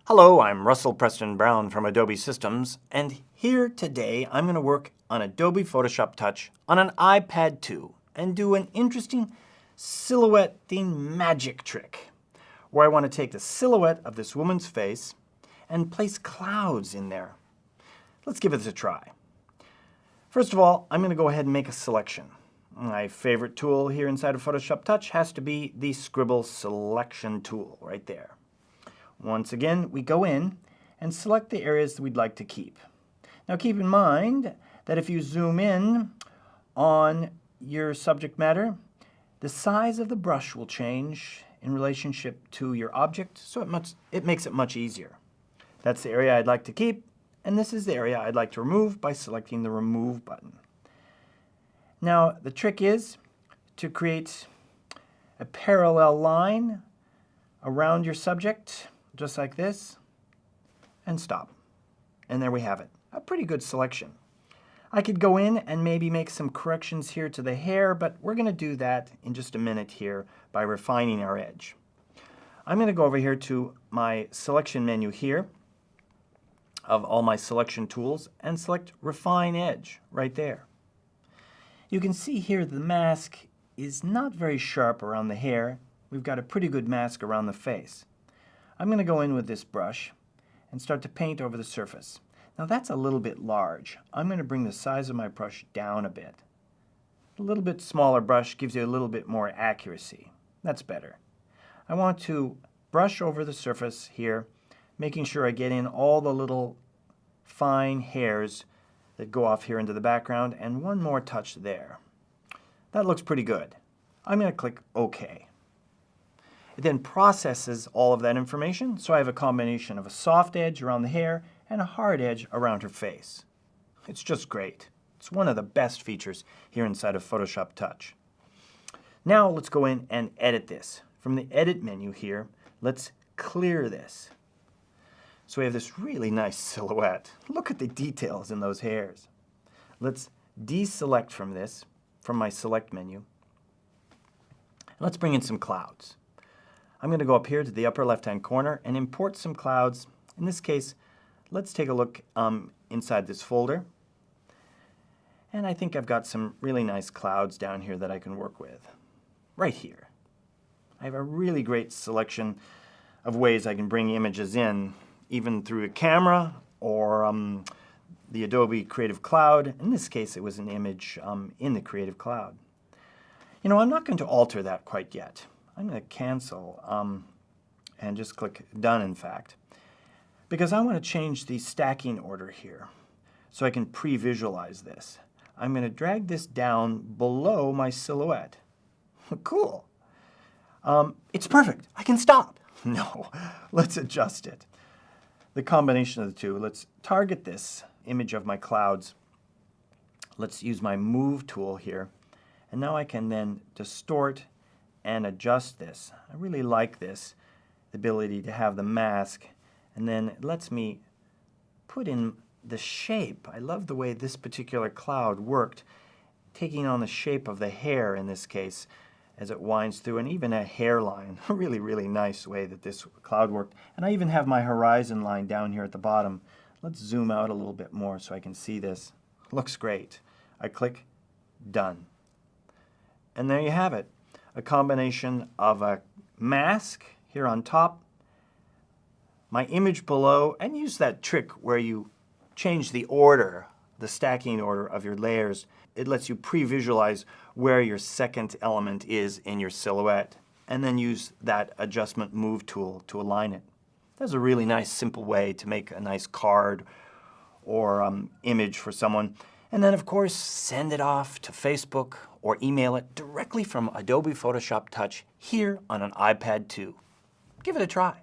Hello, I'm Russell Preston Brown from Adobe Systems, and here today I'm going to work on Adobe Photoshop Touch on an iPad 2 and do an interesting silhouetting magic trick where I want to take the silhouette of this woman's face and place clouds in there. Let's give it a try. First of all, I'm going to go ahead and make a selection. My favorite tool here inside of Photoshop Touch has to be the Scribble Selection tool right there. Once again, we go in and select the areas that we'd like to keep. Now keep in mind that if you zoom in on your subject matter, the size of the brush will change in relationship to your object, so it makes it much easier. That's the area I'd like to keep, and this is the area I'd like to remove by selecting the Remove button. Now the trick is to create a parallel line around your subject, just like this, and stop. And there we have it. A pretty good selection. I could go in and maybe make some corrections here to the hair, but we're going to do that in just a minute here by refining our edge. I'm going to go over here to my selection menu here of all my selection tools and select Refine Edge right there. You can see here the mask is not very sharp around the hair. We've got a pretty good mask around the face. I'm going to go in with this brush and start to paint over the surface. Now that's a little bit large. I'm going to bring the size of my brush down a bit. A little bit smaller brush gives you a little bit more accuracy. That's better. I want to brush over the surface here, making sure I get in all the little fine hairs that go off here into the background, and one more touch there. That looks pretty good. I'm going to click OK. It then processes all of that information, so I have a combination of a soft edge around the hair and a hard edge around her face. It's just great. It's one of the best features here inside of Photoshop Touch. Now let's go in and edit this. From the Edit menu here, let's clear this. So we have this really nice silhouette. Look at the details in those hairs. Let's deselect from this, from my Select menu. Let's bring in some clouds. I'm going to go up here to the upper left-hand corner and import some clouds. In this case, let's take a look inside this folder. And I think I've got some really nice clouds down here that I can work with. Right here. I have a really great selection of ways I can bring images in, even through a camera or the Adobe Creative Cloud. In this case, it was an image in the Creative Cloud. You know, I'm not going to alter that quite yet. I'm going to cancel and just click Done, in fact, because I want to change the stacking order here so I can pre-visualize this. I'm going to drag this down below my silhouette. Cool. It's perfect. I can stop. No, let's adjust it. The combination of the two. Let's target this image of my clouds. Let's use my Move tool here. And now I can then distort and adjust this. I really like this, the ability to have the mask, and then it lets me put in the shape. I love the way this particular cloud worked, taking on the shape of the hair in this case as it winds through, and even a hairline. A really, really nice way that this cloud worked. And I even have my horizon line down here at the bottom. Let's zoom out a little bit more so I can see this. Looks great. I click Done. And there you have it. A combination of a mask here on top, my image below, and use that trick where you change the order, the stacking order of your layers. It lets you pre-visualize where your second element is in your silhouette, and then use that Adjustment Move tool to align it. That's a really nice, simple way to make a nice card or image for someone. And then, of course, send it off to Facebook or email it directly from Adobe Photoshop Touch here on an iPad 2. Give it a try.